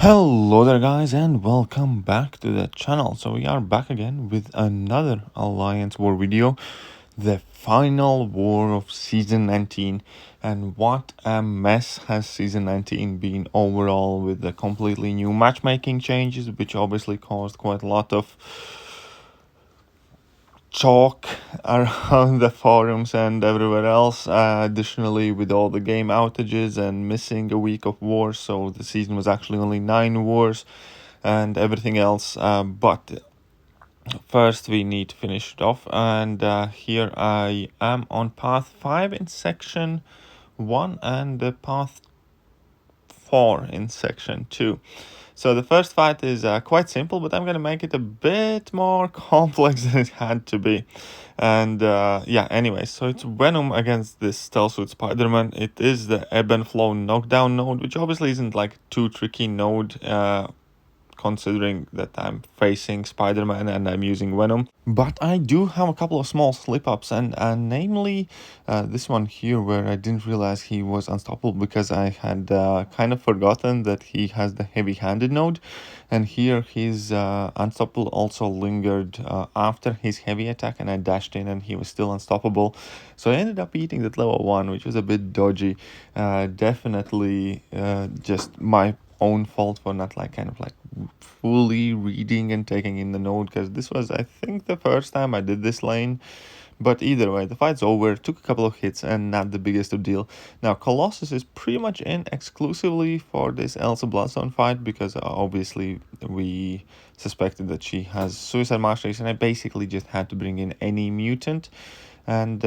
Hello there guys and welcome back to the channel. So we are back again with another Alliance War video, the final war of season 19, and what a mess has season 19 been overall, with the completely new matchmaking changes, which obviously caused quite a lot of talk around the forums and everywhere else. Additionally, with all the game outages and missing a week of wars, so the season was actually only 9 wars and everything else. But first we need to finish it off, and here I am on path 5 in section 1 and path 4 in section 2. So the first fight is quite simple, but I'm going to make it a bit more complex than it had to be. And yeah, anyway, so it's Venom against this Stealth Suit Spider-Man. It is the Ebb and Flow knockdown node, which obviously isn't like too tricky node, considering that I'm facing Spider-Man and I'm using Venom. But I do have a couple of small slip-ups, and namely this one here, where I didn't realize he was unstoppable because I had kind of forgotten that he has the heavy-handed node. And here his unstoppable also lingered after his heavy attack, and I dashed in and he was still unstoppable. So I ended up eating that level 1, which was a bit dodgy. Definitely just my own fault for not kind of fully reading and taking in the node, because this was, I think, the first time I did this lane. But either way, the fight's over, took a couple of hits and not the biggest of deal. Now Colossus is pretty much in exclusively for this Elsa Bloodstone fight, because obviously we suspected that she has Suicide Masteries, and I basically just had to bring in any mutant. And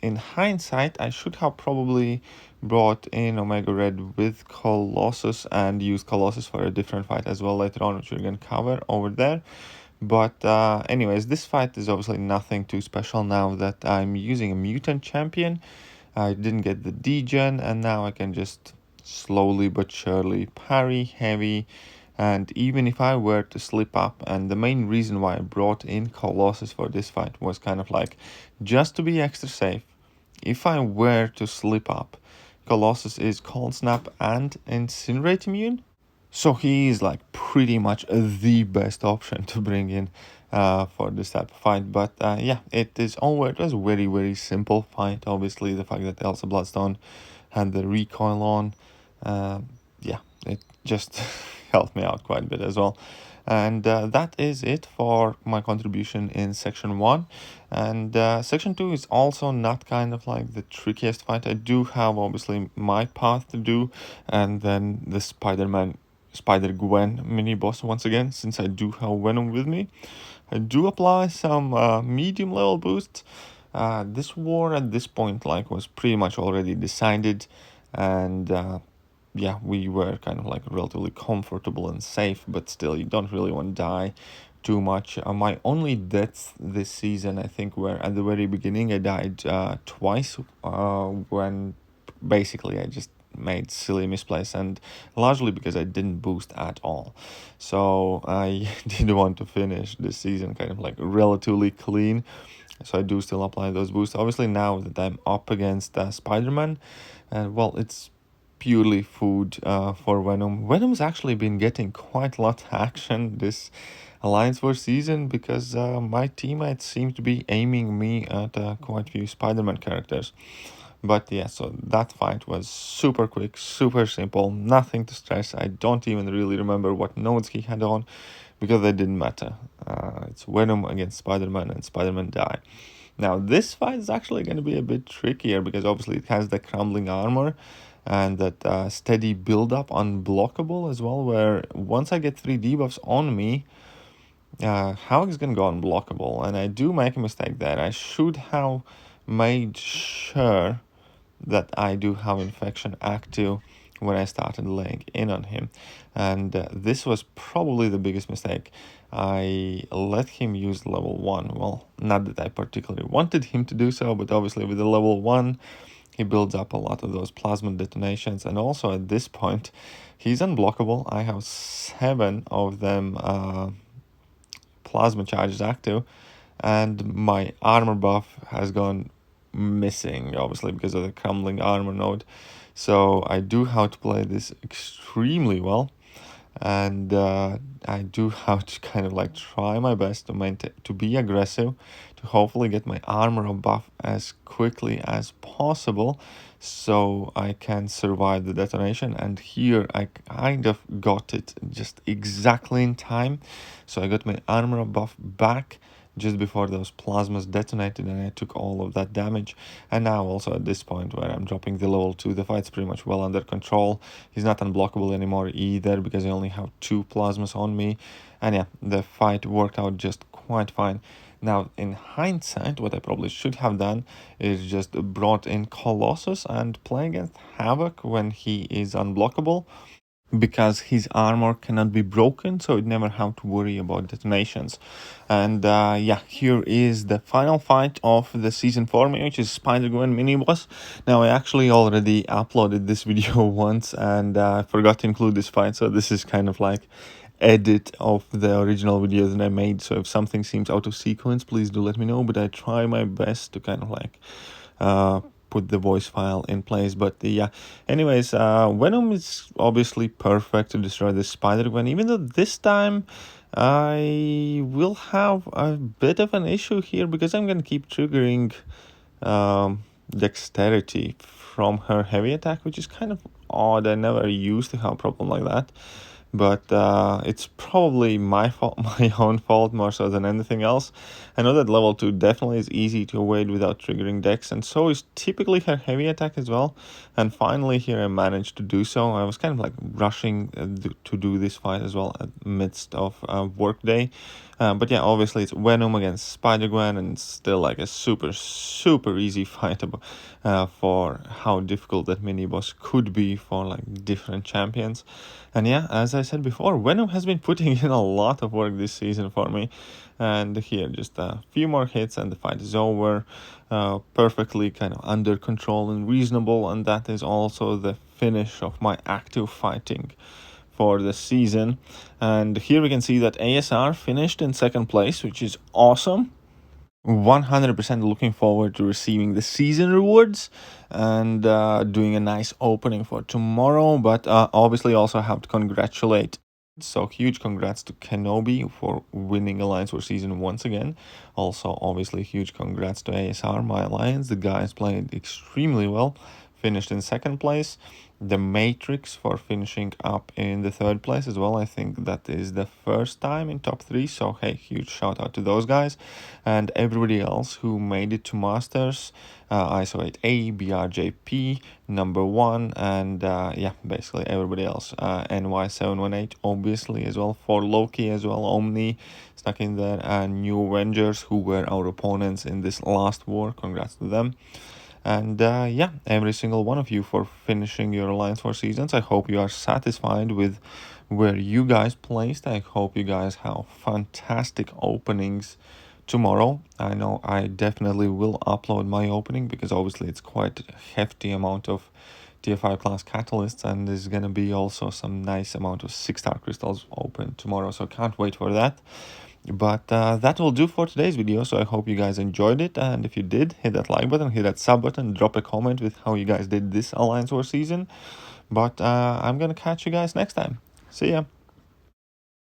in hindsight, I should have probably brought in Omega Red with Colossus and used Colossus for a different fight as well later on, which we're going to cover over there. But anyways, this fight is obviously nothing too special now that I'm using a mutant champion. I didn't get the degen, and now I can just slowly but surely parry heavy. And even if I were to slip up, and the main reason why I brought in Colossus for this fight was kind of just to be extra safe, if I were to slip up, Colossus is Cold Snap and Incinerate immune. So he is pretty much the best option to bring in for this type of fight. But yeah, it is over. It was a very, very simple fight. Obviously, the fact that Elsa Bloodstone had the recoil on, yeah, it just helped me out quite a bit as well. And that is it for my contribution in section 1. And section 2 is also not kind of the trickiest fight. I do have obviously my path to do, and then the SpiderGwen mini boss once again, since I do have Venom with me. I do apply some medium level boosts. This war at this point was pretty much already decided, and yeah, we were kind of relatively comfortable and safe, but still you don't really want to die too much. My only deaths this season, I think, were at the very beginning. I died twice when basically I just made silly misplays, and largely because I didn't boost at all. So I did want to finish this season kind of relatively clean, so I do still apply those boosts. Obviously now that I'm up against Spider-Man, well, it's purely food for Venom. Venom's actually been getting quite a lot of action this Alliance War season, because my teammates seem to be aiming me at quite a few Spider-Man characters. But yeah, so that fight was super quick, super simple, nothing to stress. I don't even really remember what nodes he had on, because they didn't matter. It's Venom against Spider-Man, and Spider-Man died. Now this fight is actually going to be a bit trickier, because obviously it has the crumbling armor and that steady build-up unblockable as well, where once I get 3 debuffs on me, Havok is going to go unblockable. And I do make a mistake there. I should have made sure that I do have infection active when I started laying in on him, and this was probably the biggest mistake. I let him use level 1. Well, not that I particularly wanted him to do so, but obviously with the level 1 he builds up a lot of those plasma detonations, and also at this point he's unblockable. I have 7 of them plasma charges active, and my armor buff has gone missing, obviously because of the crumbling armor node. So I do have to play this extremely well, and I do have to kind of like try my best to maintain, to be aggressive, to hopefully get my armor buff as quickly as possible so I can survive the detonation. And here I kind of got it just exactly in time, so I got my armor buff back just before those plasmas detonated, and I took all of that damage. And now also at this point where I'm dropping the level 2, the fight's pretty much well under control. He's not unblockable anymore either because I only have 2 plasmas on me. And yeah, the fight worked out just quite fine. Now, in hindsight, what I probably should have done is just brought in Colossus and play against Havok when he is unblockable, because his armor cannot be broken, so it never have to worry about detonations. And yeah, here is the final fight of the season for me, which is SpiderGwen mini boss. Now, I actually already uploaded this video once, and I forgot to include this fight, so this is kind of like edit of the original video that I made. So if something seems out of sequence, please do let me know, but I try my best to kind of like put the voice file in place. But yeah, anyways, Venom is obviously perfect to destroy the Spider-Gwen, even though this time I will have a bit of an issue here because I'm gonna keep triggering dexterity from her heavy attack, which is kind of odd. I never used to have a problem like that, but it's probably my fault, my own fault more so than anything else. I know that level 2 definitely is easy to avoid without triggering dex, and so is typically her heavy attack as well. And finally here I managed to do so. I was kind of like rushing to do this fight as well at midst of workday. But yeah, obviously it's Venom against Spider-Gwen, and it's still like a super easy fight for how difficult that mini boss could be for like different champions. And yeah, as I said before, Venom has been putting in a lot of work this season for me. And here, just a few more hits and the fight is over. Perfectly kind of under control and reasonable, and that is also the finish of my active fighting for the season. And here we can see that ASR finished in second place, which is awesome. 100% looking forward to receiving the season rewards and doing a nice opening for tomorrow. But obviously also have to congratulate, so huge congrats to Kenobi for winning Alliance War season once again. Also obviously huge congrats to ASR, my alliance. The guys played extremely well, finished in second place. The Matrix for finishing up in the third place as well. I think that is the first time in top 3, so hey, huge shout out to those guys. And everybody else who made it to Masters, ISO 8A, BRJP, number 1, and yeah, basically everybody else. NY718 obviously as well, for Loki as well, Omni stuck in there, and New Avengers, who were our opponents in this last war. Congrats to them. And yeah, every single one of you for finishing your Alliance War seasons. I hope you are satisfied with where you guys placed. I hope you guys have fantastic openings tomorrow. I know I definitely will upload my opening because obviously it's quite a hefty amount of tier 5 class catalysts, and there's gonna be also some nice amount of 6-star crystals open tomorrow, so can't wait for that. But that will do for today's video, so I hope you guys enjoyed it, and if you did, hit that like button, hit that sub button, drop a comment with how you guys did this Alliance War season. But I'm gonna catch you guys next time. See ya!